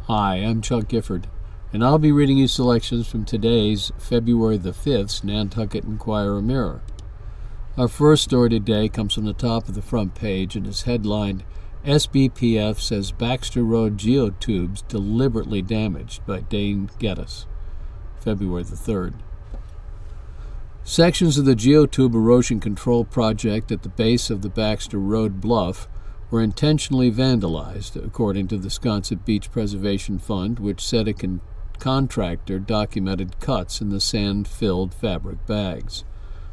Hi, I'm Chuck Gifford, and I'll be reading you selections from today's February the 5th's Nantucket Inquirer Mirror. Our first story today comes from the top of the front page and is headlined, SBPF says Baxter Road geotubes deliberately damaged, by Dane Geddes, February the 3rd. Sections of the geotube erosion control project at the base of the Baxter Road bluff were intentionally vandalized, according to the Sconset Beach Preservation Fund, which said a contractor documented cuts in the sand-filled fabric bags.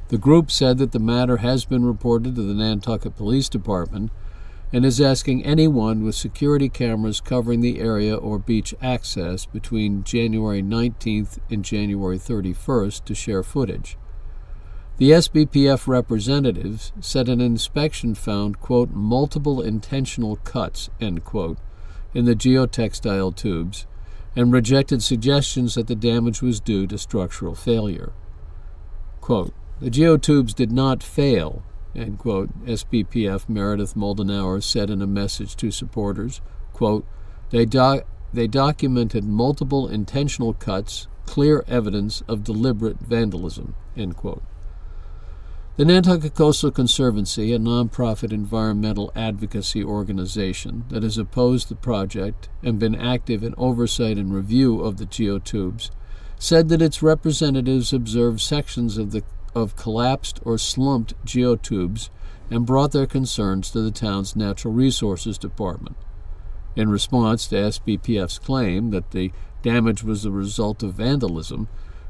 The group said that the matter has been reported to the Nantucket Police Department and is asking anyone with security cameras covering the area or beach access between January 19th and January 31st to share footage. The SBPF representatives said an inspection found, quote, multiple intentional cuts, end quote, in the geotextile tubes and rejected suggestions that the damage was due to structural failure. Quote, the geotubes did not fail, end quote, SBPF Meredith Moldenauer said in a message to supporters. Quote, they documented multiple intentional cuts, clear evidence of deliberate vandalism, end quote. The Nantucket Coastal Conservancy, a nonprofit environmental advocacy organization that has opposed the project and been active in oversight and review of the geotubes, said that its representatives observed sections of collapsed or slumped geotubes and brought their concerns to the town's Natural Resources Department. In response to SBPF's claim that the damage was the result of vandalism,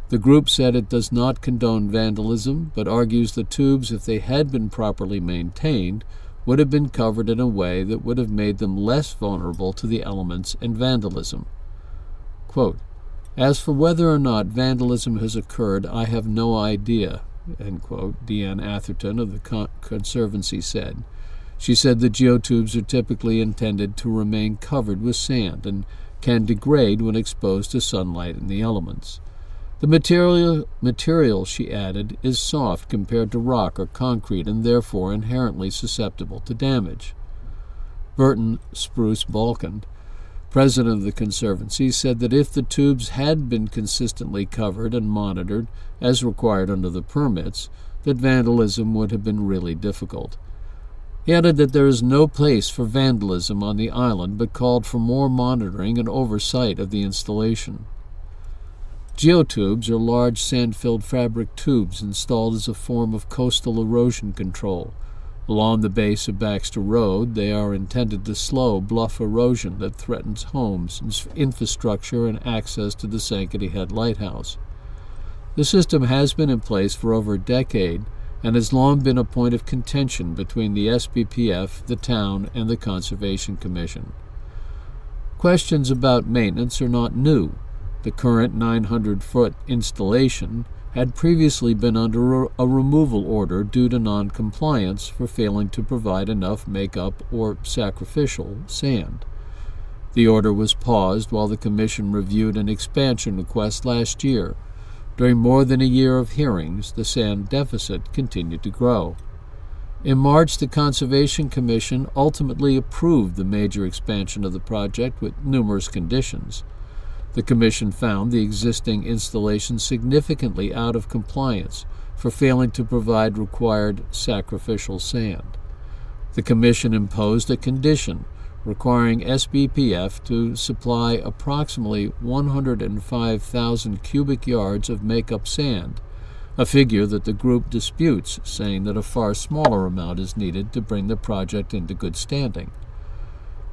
the group said it does not condone vandalism, but argues the tubes, if they had been properly maintained, would have been covered in a way that would have made them less vulnerable to the elements and vandalism. Quote, as for whether or not vandalism has occurred, I have no idea, end quote, Deanne Atherton of the Conservancy said. She said the geotubes are typically intended to remain covered with sand and can degrade when exposed to sunlight and the elements. The material, she added, is soft compared to rock or concrete and therefore inherently susceptible to damage. Burton Spruce Balkan, president of the Conservancy, said that if the tubes had been consistently covered and monitored, as required under the permits, that vandalism would have been really difficult. He added that there is no place for vandalism on the island, but called for more monitoring and oversight of the installation. Geotubes are large sand-filled fabric tubes installed as a form of coastal erosion control. Along the base of Baxter Road, they are intended to slow bluff erosion that threatens homes, infrastructure, and access to the Sankaty Head Lighthouse. The system has been in place for over a decade and has long been a point of contention between the SBPF, the town, and the Conservation Commission. Questions about maintenance are not new. The current 900-foot installation had previously been under a removal order due to non-compliance for failing to provide enough make-up or sacrificial sand. The order was paused while the Commission reviewed an expansion request last year. During more than a year of hearings, the sand deficit continued to grow. In March, the Conservation Commission ultimately approved the major expansion of the project with numerous conditions. The Commission found the existing installation significantly out of compliance for failing to provide required sacrificial sand. The Commission imposed a condition requiring SBPF to supply approximately 105,000 cubic yards of make-up sand, a figure that the group disputes, saying that a far smaller amount is needed to bring the project into good standing.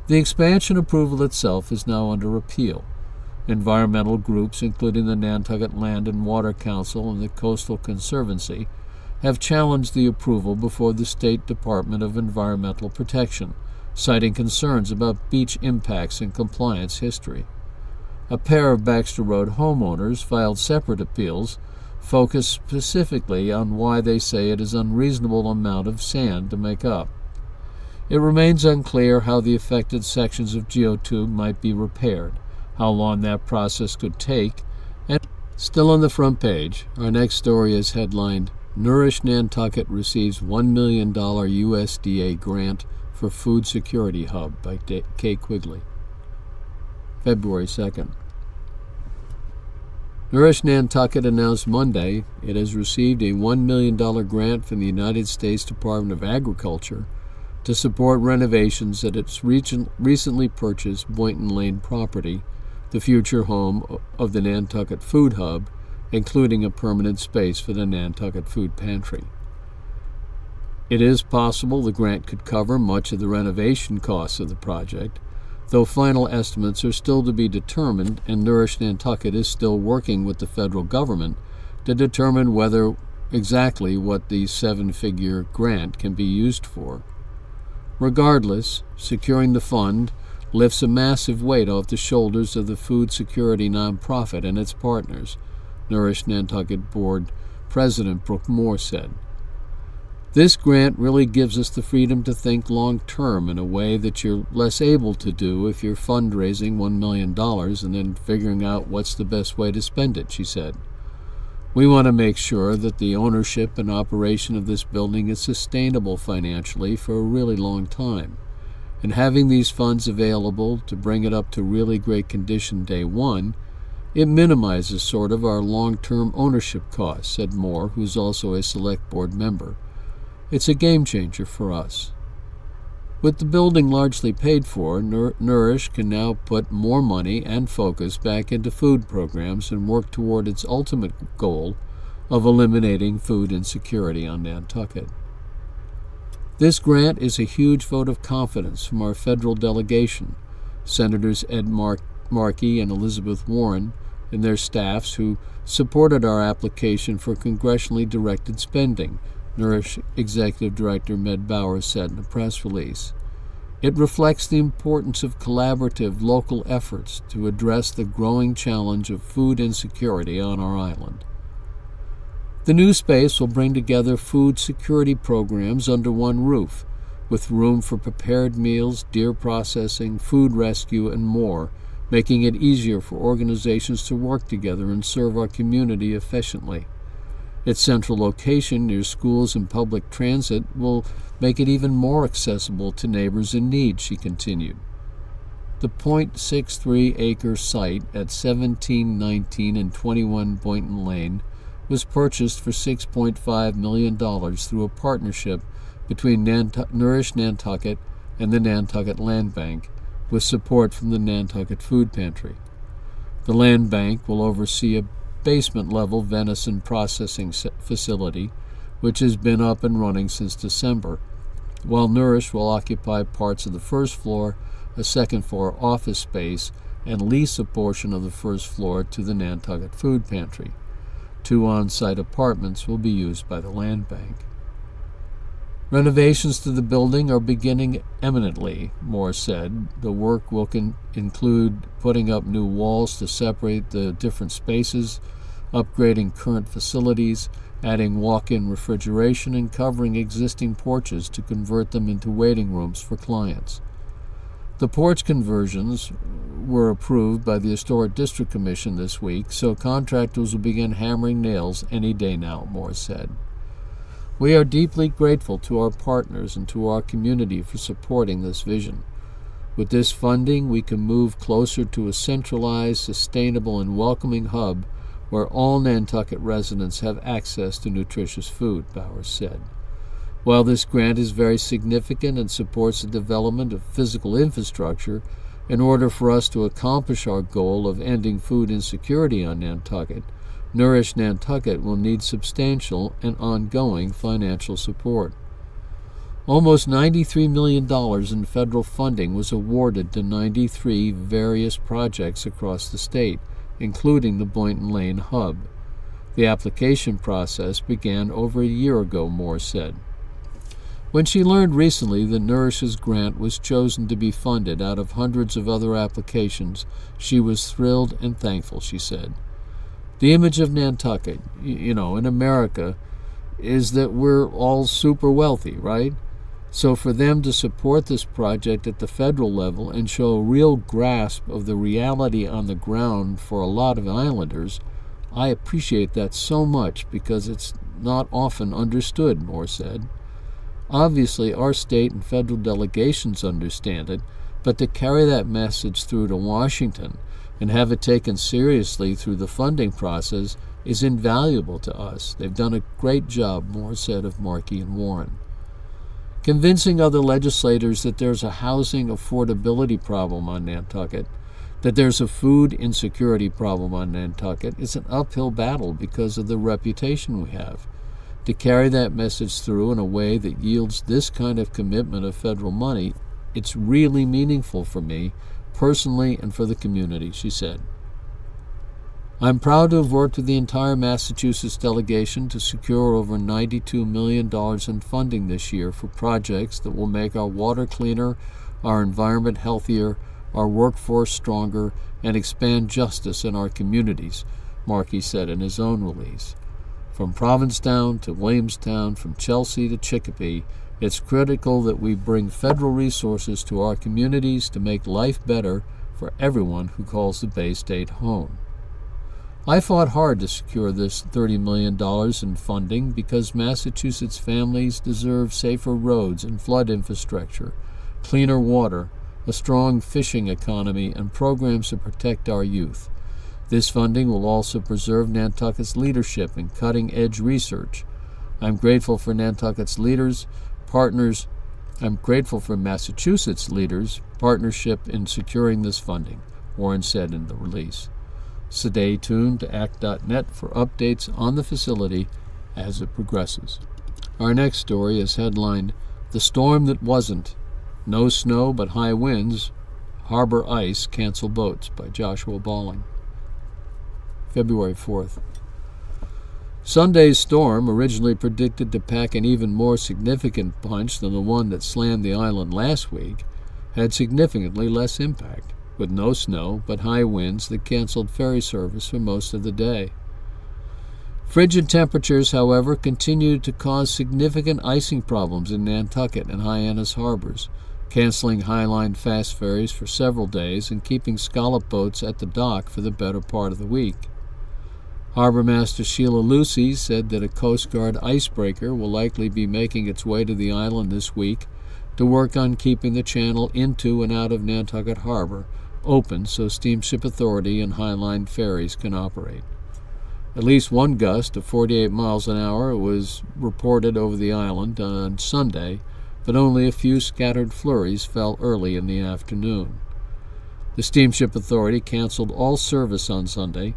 The expansion approval itself is now under appeal. Environmental groups, including the Nantucket Land and Water Council and the Coastal Conservancy, have challenged the approval before the State Department of Environmental Protection, citing concerns about beach impacts and compliance history. A pair of Baxter Road homeowners filed separate appeals, focused specifically on why they say it is an unreasonable amount of sand to make up. It remains unclear how the affected sections of geotube might be repaired, how long that process could take, and still on the front page, our next story is headlined, Nourish Nantucket receives $1 million USDA grant for Food Security Hub by Kay Quigley. February 2nd. Nourish Nantucket announced Monday it has received a $1 million grant from the United States Department of Agriculture to support renovations at its recently purchased Boynton Lane property, the future home of the Nantucket Food Hub, including a permanent space for the Nantucket Food Pantry. It is possible the grant could cover much of the renovation costs of the project, though final estimates are still to be determined, and Nourish Nantucket is still working with the federal government to determine whether exactly what the seven-figure grant can be used for. Regardless, securing the fund lifts a massive weight off the shoulders of the food security nonprofit and its partners, Nourish Nantucket Board President Brooke Moore said. This grant really gives us the freedom to think long-term in a way that you're less able to do if you're fundraising $1 million and then figuring out what's the best way to spend it, she said. We want to make sure that the ownership and operation of this building is sustainable financially for a really long time. And having these funds available to bring it up to really great condition day one, it minimizes sort of our long-term ownership costs, said Moore, who's also a select board member. It's a game changer for us. With the building largely paid for, Nourish can now put more money and focus back into food programs and work toward its ultimate goal of eliminating food insecurity on Nantucket. This grant is a huge vote of confidence from our federal delegation, Senators Ed Markey and Elizabeth Warren, and their staffs who supported our application for congressionally directed spending, Nourish Executive Director Med Bauer said in a press release. It reflects the importance of collaborative local efforts to address the growing challenge of food insecurity on our island. The new space will bring together food security programs under one roof, with room for prepared meals, deer processing, food rescue, and more, making it easier for organizations to work together and serve our community efficiently. Its central location near schools and public transit will make it even more accessible to neighbors in need, she continued. The .63-acre site at 1719 and 21 Boynton Lane was purchased for $6.5 million through a partnership between Nourish Nantucket and the Nantucket Land Bank, with support from the Nantucket Food Pantry. The Land Bank will oversee a basement-level venison processing facility, which has been up and running since December, while Nourish will occupy parts of the first floor, a second-floor office space, and lease a portion of the first floor to the Nantucket Food Pantry. 2 on-site apartments will be used by the Land Bank. Renovations to the building are beginning imminently, Moore said. The work will include putting up new walls to separate the different spaces, upgrading current facilities, adding walk-in refrigeration, and covering existing porches to convert them into waiting rooms for clients. The porch conversions were approved by the Historic District Commission this week, so contractors will begin hammering nails any day now, Moore said. We are deeply grateful to our partners and to our community for supporting this vision. With this funding, we can move closer to a centralized, sustainable, and welcoming hub where all Nantucket residents have access to nutritious food, Bowers said. While this grant is very significant and supports the development of physical infrastructure in order for us to accomplish our goal of ending food insecurity on Nantucket, Nourish Nantucket will need substantial and ongoing financial support. Almost $93 million in federal funding was awarded to 93 various projects across the state, including the Boynton Lane Hub. The application process began over a year ago, Moore said. When she learned recently that Nourish's grant was chosen to be funded out of hundreds of other applications, she was thrilled and thankful, she said. The image of Nantucket, in America, is that we're all super wealthy, right? So for them to support this project at the federal level and show a real grasp of the reality on the ground for a lot of islanders, I appreciate that so much because it's not often understood, Moore said. Obviously, our state and federal delegations understand it, but to carry that message through to Washington and have it taken seriously through the funding process is invaluable to us. They've done a great job, Moore said of Markey and Warren. Convincing other legislators that there's a housing affordability problem on Nantucket, that there's a food insecurity problem on Nantucket, is an uphill battle because of the reputation we have. To carry that message through in a way that yields this kind of commitment of federal money, it's really meaningful for me, personally and for the community, she said. I'm proud to have worked with the entire Massachusetts delegation to secure over $92 million in funding this year for projects that will make our water cleaner, our environment healthier, our workforce stronger, and expand justice in our communities, Markey said in his own release. From Provincetown to Williamstown, from Chelsea to Chicopee, it's critical that we bring federal resources to our communities to make life better for everyone who calls the Bay State home. I fought hard to secure this $30 million in funding because Massachusetts families deserve safer roads and flood infrastructure, cleaner water, a strong fishing economy, and programs to protect our youth. This funding will also preserve Nantucket's leadership in cutting-edge research. I'm grateful for Nantucket's leaders, partners. I'm grateful for Massachusetts leaders' partnership in securing this funding, Warren said in the release. Stay tuned to ACT.net for updates on the facility as it progresses. Our next story is headlined, "The Storm That Wasn't. No Snow but High Winds. Harbor Ice Cancel Boats," by Joshua Balling. February 4th. Sunday's storm, originally predicted to pack an even more significant punch than the one that slammed the island last week, had significantly less impact, with no snow but high winds that canceled ferry service for most of the day. Frigid temperatures, however, continued to cause significant icing problems in Nantucket and Hyannis harbors, canceling Highline fast ferries for several days and keeping scallop boats at the dock for the better part of the week. Harbor Master Sheila Lucy said that a Coast Guard icebreaker will likely be making its way to the island this week to work on keeping the channel into and out of Nantucket Harbor open so Steamship Authority and Highline ferries can operate. At least one gust of 48 miles an hour was reported over the island on Sunday, but only a few scattered flurries fell early in the afternoon. The Steamship Authority canceled all service on Sunday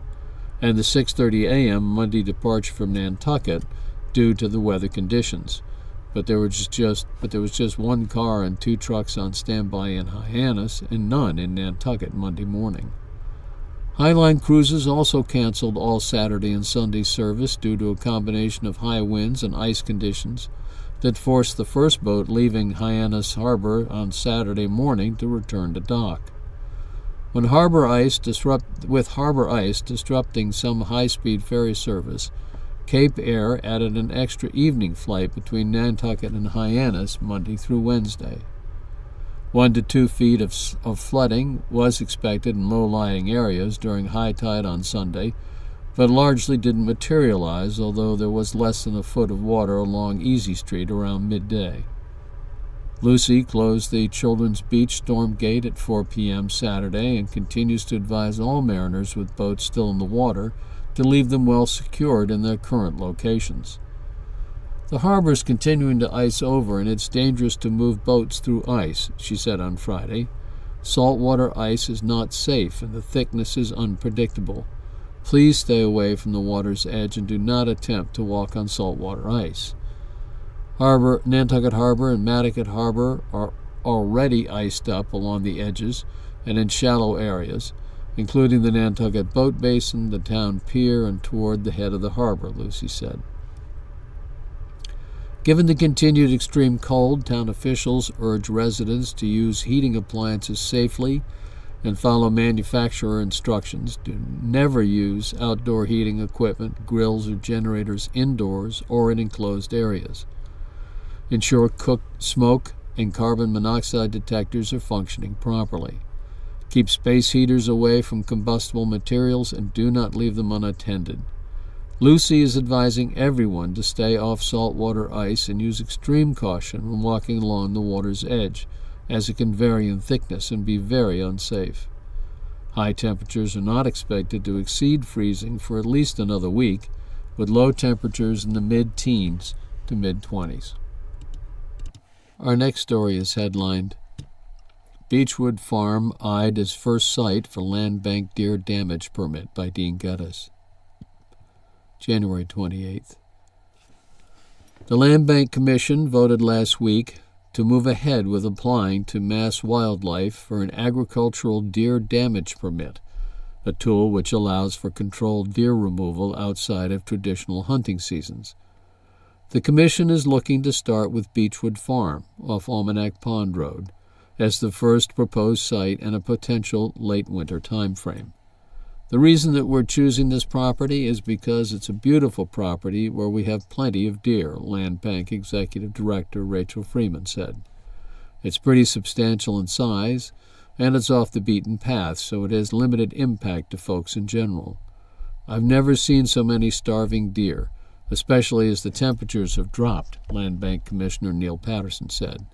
and the 6:30 a.m. Monday departure from Nantucket due to the weather conditions. But there was just one car and 2 trucks on standby in Hyannis and none in Nantucket Monday morning. Highline cruises also canceled all Saturday and Sunday service due to a combination of high winds and ice conditions that forced the first boat leaving Hyannis Harbor on Saturday morning to return to dock. With harbor ice disrupting some high-speed ferry service, Cape Air added an extra evening flight between Nantucket and Hyannis Monday through Wednesday. 1 to 2 feet of flooding was expected in low-lying areas during high tide on Sunday, but largely didn't materialize, although there was less than a foot of water along Easy Street around midday. Lucy closed the Children's Beach Storm Gate at 4 p.m. Saturday and continues to advise all mariners with boats still in the water to leave them well secured in their current locations. The harbor is continuing to ice over, and it's dangerous to move boats through ice, she said on Friday. Saltwater ice is not safe, and the thickness is unpredictable. Please stay away from the water's edge and do not attempt to walk on saltwater ice. Nantucket Harbor and Nantucket Harbor are already iced up along the edges and in shallow areas, including the Nantucket Boat Basin, the town pier, and toward the head of the harbor, Lucy said. Given the continued extreme cold, town officials urge residents to use heating appliances safely and follow manufacturer instructions. Do never use outdoor heating equipment, grills, or generators indoors or in enclosed areas. Ensure smoke and carbon monoxide detectors are functioning properly. Keep space heaters away from combustible materials and do not leave them unattended. Lucy is advising everyone to stay off saltwater ice and use extreme caution when walking along the water's edge, as it can vary in thickness and be very unsafe. High temperatures are not expected to exceed freezing for at least another week, with low temperatures in the mid-teens to mid-20s. Our next story is headlined, Beechwood Farm Eyed as First Site for Land Bank Deer Damage Permit by Dean Geddes. January 28th. The Land Bank Commission voted last week to move ahead with applying to Mass Wildlife for an agricultural deer damage permit, a tool which allows for controlled deer removal outside of traditional hunting seasons. The Commission is looking to start with Beechwood Farm off Almanac Pond Road as the first proposed site in a potential late winter time frame. The reason that we're choosing this property is because it's a beautiful property where we have plenty of deer, Land Bank Executive Director Rachel Freeman said. It's pretty substantial in size, and it's off the beaten path, so it has limited impact to folks in general. I've never seen so many starving deer, especially as the temperatures have dropped, Land Bank Commissioner Neil Patterson said.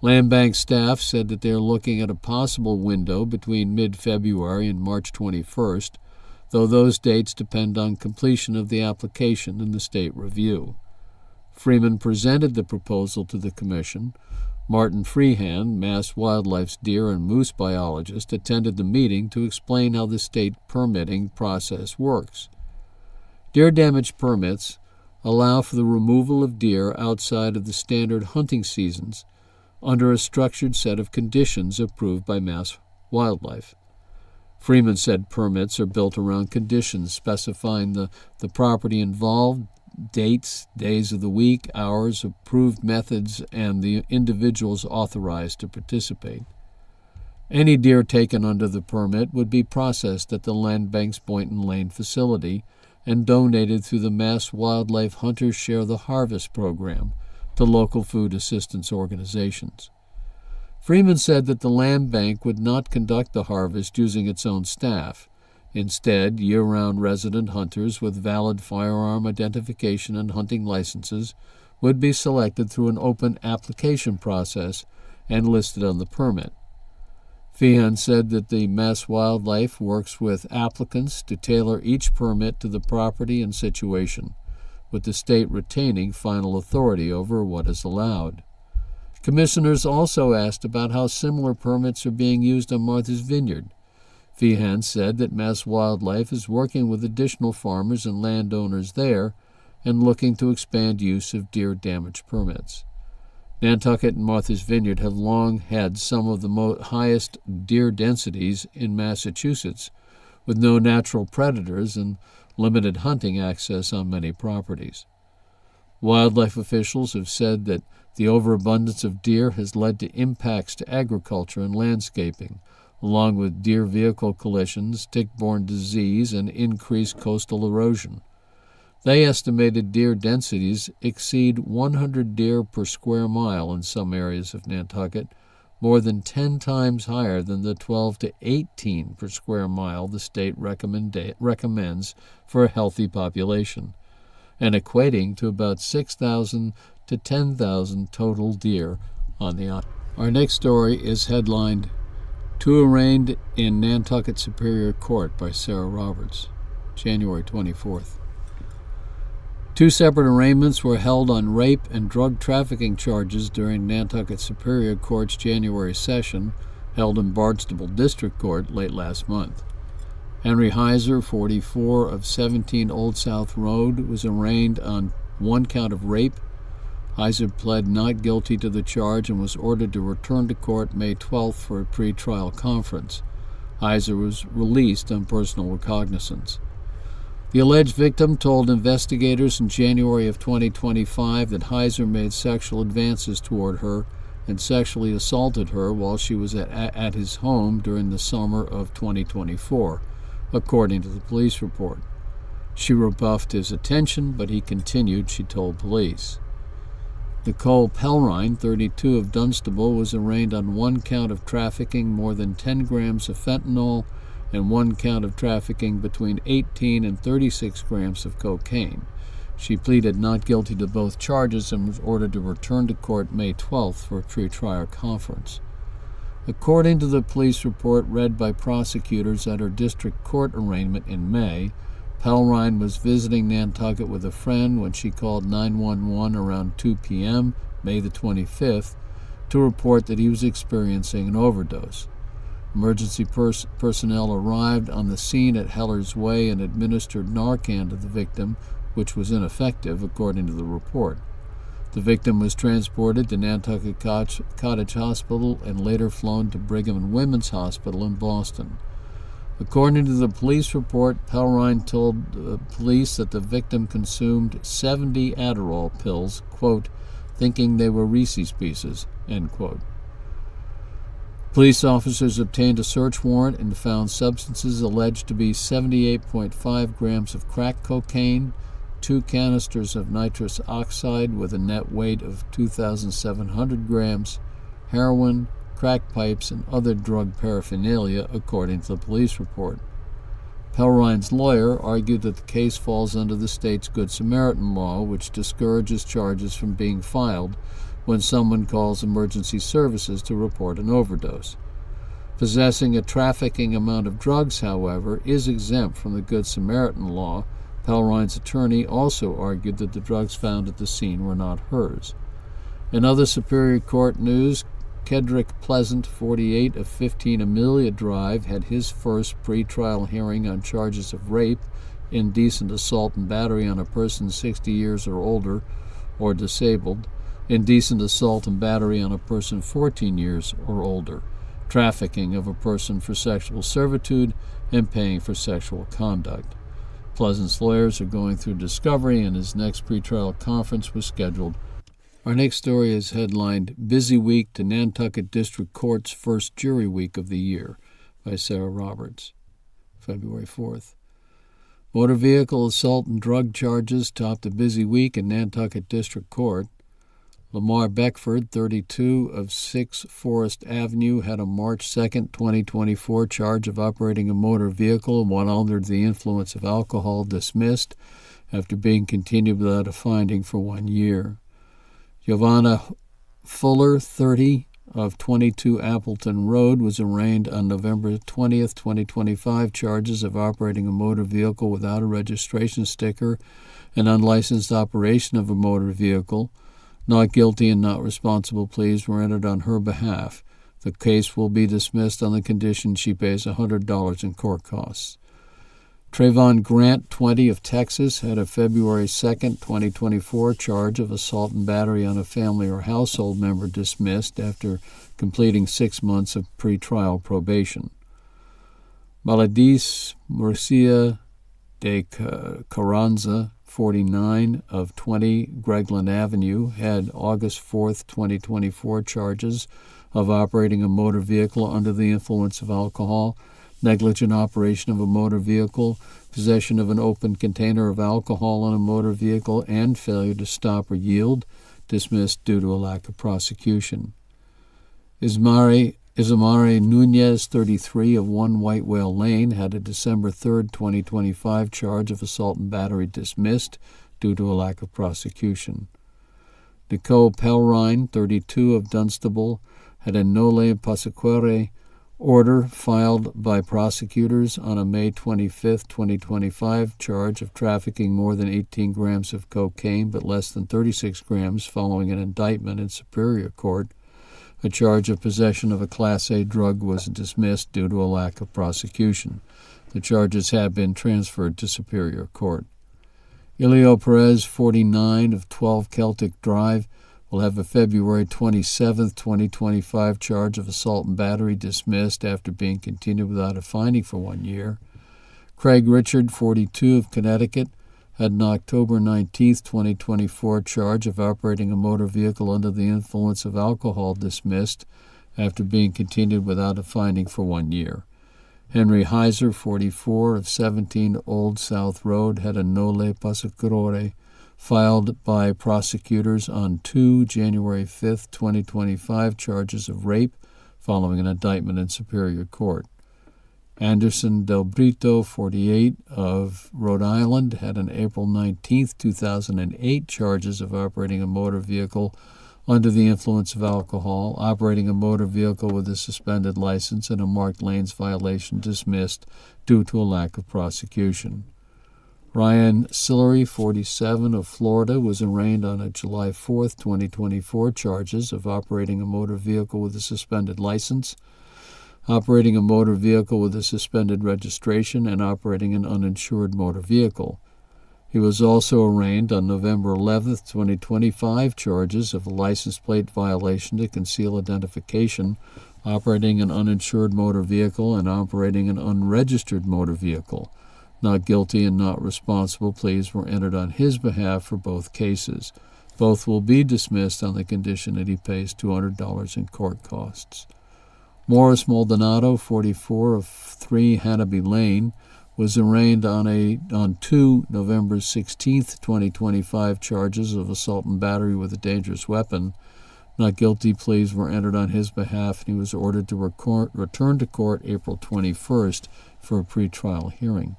Land Bank staff said that they're looking at a possible window between mid-February and March 21st, though those dates depend on completion of the application and the state review. Freeman presented the proposal to the Commission. Martin Freehand, Mass Wildlife's deer and moose biologist, attended the meeting to explain how the state permitting process works. Deer damage permits allow for the removal of deer outside of the standard hunting seasons under a structured set of conditions approved by Mass Wildlife. Freeman said permits are built around conditions specifying the property involved, dates, days of the week, hours, approved methods, and the individuals authorized to participate. Any deer taken under the permit would be processed at the Land Bank's Boynton Lane facility and donated through the Mass Wildlife Hunters Share the Harvest program to local food assistance organizations. Freeman said that the Land Bank would not conduct the harvest using its own staff. Instead, year-round resident hunters with valid firearm identification and hunting licenses would be selected through an open application process and listed on the permit. Feehan said that the Mass Wildlife works with applicants to tailor each permit to the property and situation, with the state retaining final authority over what is allowed. Commissioners also asked about how similar permits are being used on Martha's Vineyard. Feehan said that Mass Wildlife is working with additional farmers and landowners there and looking to expand use of deer damage permits. Nantucket and Martha's Vineyard have long had some of the highest deer densities in Massachusetts, with no natural predators and limited hunting access on many properties. Wildlife officials have said that the overabundance of deer has led to impacts to agriculture and landscaping, along with deer vehicle collisions, tick-borne disease, and increased coastal erosion. They estimated deer densities exceed 100 deer per square mile in some areas of Nantucket, more than 10 times higher than the 12 to 18 per square mile the state recommends for a healthy population, and equating to about 6,000 to 10,000 total deer on the island. Our next story is headlined, Two Arraigned in Nantucket Superior Court by Sarah Roberts, January 24th. Two separate arraignments were held on rape and drug trafficking charges during Nantucket Superior Court's January session, held in Barnstable District Court late last month. Henry Heiser, 44, of 17 Old South Road, was arraigned on one count of rape. Heiser pled not guilty to the charge and was ordered to return to court May 12th for a pre-trial conference. Heiser was released on personal recognizance. The alleged victim told investigators in January of 2025 that Heiser made sexual advances toward her and sexually assaulted her while she was at his home during the summer of 2024, according to the police report. She rebuffed his attention, but he continued, she told police. Nicole Pellrine, 32, of Dunstable, was arraigned on one count of trafficking more than 10 grams of fentanyl and one count of trafficking between 18 and 36 grams of cocaine. She pleaded not guilty to both charges and was ordered to return to court May 12th for a pre-trial conference. According to the police report read by prosecutors at her district court arraignment in May, Pelrine was visiting Nantucket with a friend when she called 911 around 2 p.m., May the 25th, to report that he was experiencing an overdose. Emergency personnel arrived on the scene at Heller's Way and administered Narcan to the victim, which was ineffective, according to the report. The victim was transported to Nantucket Cottage Hospital and later flown to Brigham and Women's Hospital in Boston. According to the police report, Pelrine told police that the victim consumed 70 Adderall pills, quote, thinking they were Reese's Pieces, end quote. Police officers obtained a search warrant and found substances alleged to be 78.5 grams of crack cocaine, 2 canisters of nitrous oxide with a net weight of 2,700 grams, heroin, crack pipes, and other drug paraphernalia, according to the police report. Pelrine's lawyer argued that the case falls under the state's Good Samaritan law, which discourages charges from being filed when someone calls emergency services to report an overdose. Possessing a trafficking amount of drugs, however, is exempt from the Good Samaritan law. Pelrine's attorney also argued that the drugs found at the scene were not hers. In other Superior Court news, Kedrick Pleasant, 48, of 15 Amelia Drive, had his first pre-trial hearing on charges of rape, indecent assault and battery on a person 60 years or older or disabled, indecent assault and battery on a person 14 years or older, trafficking of a person for sexual servitude, and paying for sexual conduct. Pleasant's lawyers are going through discovery, and his next pretrial conference was scheduled. Our next story is headlined, Busy Week to Nantucket District Court's First Jury Week of the Year, by Sarah Roberts, February 4th. Motor vehicle assault and drug charges topped a busy week in Nantucket District Court. Lamar Beckford, 32, of 6 Forest Avenue, had a March 2, 2024 charge of operating a motor vehicle while under the influence of alcohol dismissed after being continued without a finding for 1 year. Giovanna Fuller, 30, of 22 Appleton Road, was arraigned on November 20, 2025, charges of operating a motor vehicle without a registration sticker and unlicensed operation of a motor vehicle. Not guilty and not responsible pleas were entered on her behalf. The case will be dismissed on the condition she pays $100 in court costs. Trayvon Grant, 20, of Texas, had a February 2, 2024 charge of assault and battery on a family or household member dismissed after completing 6 months of pretrial probation. Maladis Murcia de Carranza, 49, of 20 Gregland Avenue, had August 4, 2024 charges of operating a motor vehicle under the influence of alcohol, negligent operation of a motor vehicle, possession of an open container of alcohol on a motor vehicle, and failure to stop or yield, dismissed due to a lack of prosecution. Isamare Nunez, 33, of 1 White Whale Lane, had a December 3, 2025 charge of assault and battery dismissed due to a lack of prosecution. Nicole Pelrine, 32, of Dunstable, had a nolle prosequere order filed by prosecutors on a May 25, 2025 charge of trafficking more than 18 grams of cocaine but less than 36 grams following an indictment in Superior Court. A charge of possession of a Class A drug was dismissed due to a lack of prosecution. The charges have been transferred to Superior Court. Ilio Perez, 49, of 12 Celtic Drive, will have a February 27, 2025 charge of assault and battery dismissed after being continued without a finding for 1 year. Craig Richard, 42, of Connecticut, had an October 19, 2024 charge of operating a motor vehicle under the influence of alcohol dismissed after being continued without a finding for 1 year. Henry Heiser, 44, of 17 Old South Road, had a nolle prosequere filed by prosecutors on 2 January 5, 2025 charges of rape following an indictment in Superior Court. Anderson Del Brito, 48, of Rhode Island, had on April 19, 2008, charges of operating a motor vehicle under the influence of alcohol, operating a motor vehicle with a suspended license, and a marked lanes violation dismissed due to a lack of prosecution. Ryan Sillery, 47, of Florida, was arraigned on July 4, 2024, charges of operating a motor vehicle with a suspended license, operating a motor vehicle with a suspended registration, and operating an uninsured motor vehicle. He was also arraigned on November 11, 2025, charges of a license plate violation to conceal identification, operating an uninsured motor vehicle, and operating an unregistered motor vehicle. Not guilty and not responsible pleas were entered on his behalf for both cases. Both will be dismissed on the condition that he pays $200 in court costs. Morris Maldonado, 44, of 3 Hannaby Lane, was arraigned on 2 November 16, 2025, charges of assault and battery with a dangerous weapon. Not guilty pleas were entered on his behalf, and he was ordered to return to court April 21st for a pretrial hearing.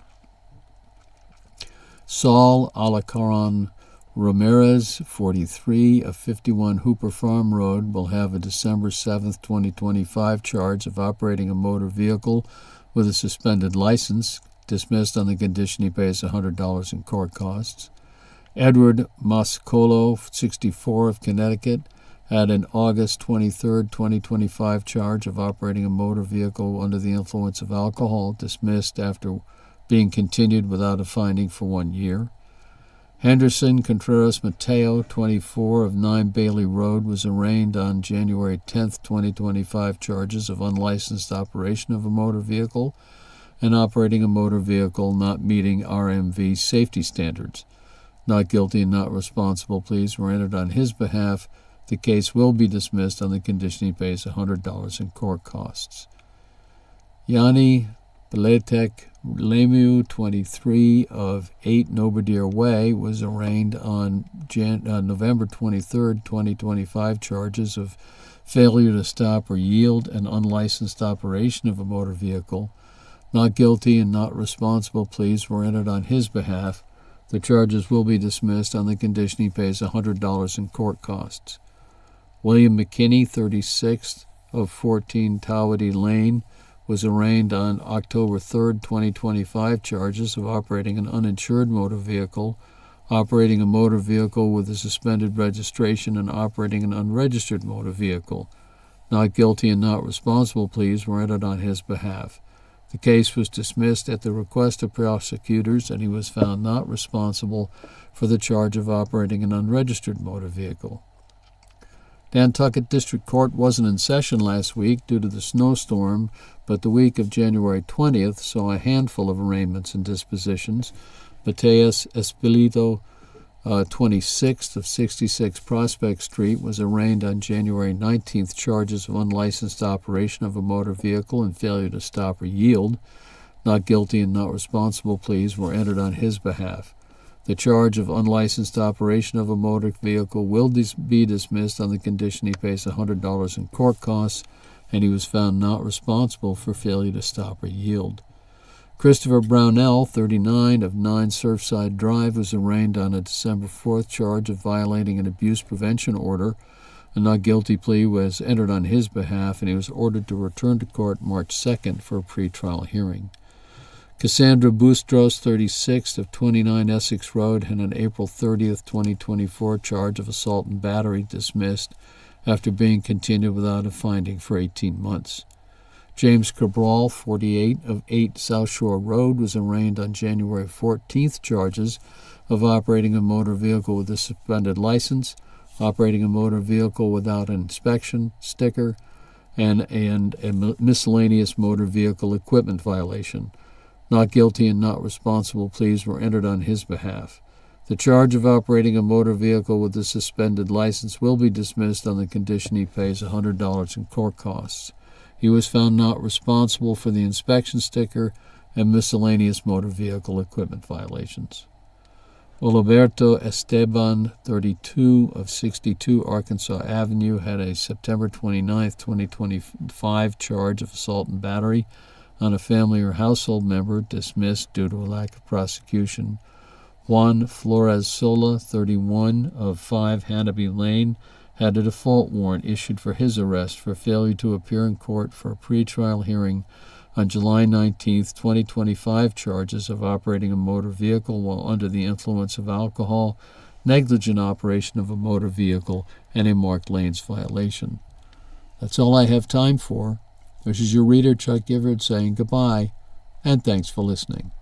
Saul Alacaron Ramirez, 43, of 51 Hooper Farm Road, will have a December 7, 2025, charge of operating a motor vehicle with a suspended license, dismissed on the condition he pays $100 in court costs. Edward Mascolo, 64, of Connecticut, had an August 23, 2025, charge of operating a motor vehicle under the influence of alcohol, dismissed after being continued without a finding for 1 year. Henderson Contreras Mateo, 24, of 9 Bailey Road, was arraigned on January 10, 2025, charges of unlicensed operation of a motor vehicle and operating a motor vehicle not meeting RMV safety standards. Not guilty and not responsible pleas were entered on his behalf. The case will be dismissed on the condition he pays $100 in court costs. Yanni Beletek Lemieux, 23, of 8 Nobodere Way, was arraigned on November 23, 2025, charges of failure to stop or yield an unlicensed operation of a motor vehicle. Not guilty and not responsible pleas were entered on his behalf. The charges will be dismissed on the condition he pays $100 in court costs. William McKinney, 36, of 14 Tawady Lane, was arraigned on October 3, 2025, charges of operating an uninsured motor vehicle, operating a motor vehicle with a suspended registration, and operating an unregistered motor vehicle. Not guilty and not responsible pleas were entered on his behalf. The case was dismissed at the request of prosecutors, and he was found not responsible for the charge of operating an unregistered motor vehicle. Nantucket District Court wasn't in session last week due to the snowstorm, but the week of January 20th saw a handful of arraignments and dispositions. Mateus Espilito, 26th, of 66 Prospect Street, was arraigned on January 19th, charges of unlicensed operation of a motor vehicle and failure to stop or yield. Not guilty and not responsible pleas were entered on his behalf. The charge of unlicensed operation of a motor vehicle will be dismissed on the condition he pays $100 in court costs, and he was found not responsible for failure to stop or yield. Christopher Brownell, 39, of 9 Surfside Drive, was arraigned on a December 4th charge of violating an abuse prevention order. A not guilty plea was entered on his behalf, and he was ordered to return to court March 2nd for a pretrial hearing. Cassandra Boustros, 36, of 29 Essex Road, had an April 30th, 2024, charge of assault and battery dismissed after being continued without a finding for 18 months. James Cabral, 48, of 8 South Shore Road, was arraigned on January 14th, charges of operating a motor vehicle with a suspended license, operating a motor vehicle without an inspection sticker, and a miscellaneous motor vehicle equipment violation. Not guilty and not responsible pleas were entered on his behalf. The charge of operating a motor vehicle with a suspended license will be dismissed on the condition he pays $100 in court costs. He was found not responsible for the inspection sticker and miscellaneous motor vehicle equipment violations. Oliberto Esteban, 32, of 62 Arkansas Avenue, had a September 29, 2025, charge of assault and battery on a family or household member, dismissed due to a lack of prosecution. Juan Flores Sola, 31, of 5 Hanaby Lane, had a default warrant issued for his arrest for failure to appear in court for a pretrial hearing on July 19, 2025, charges of operating a motor vehicle while under the influence of alcohol, negligent operation of a motor vehicle, and a marked lanes violation. That's all I have time for. This is your reader, Chuck Gifford, saying goodbye, and thanks for listening.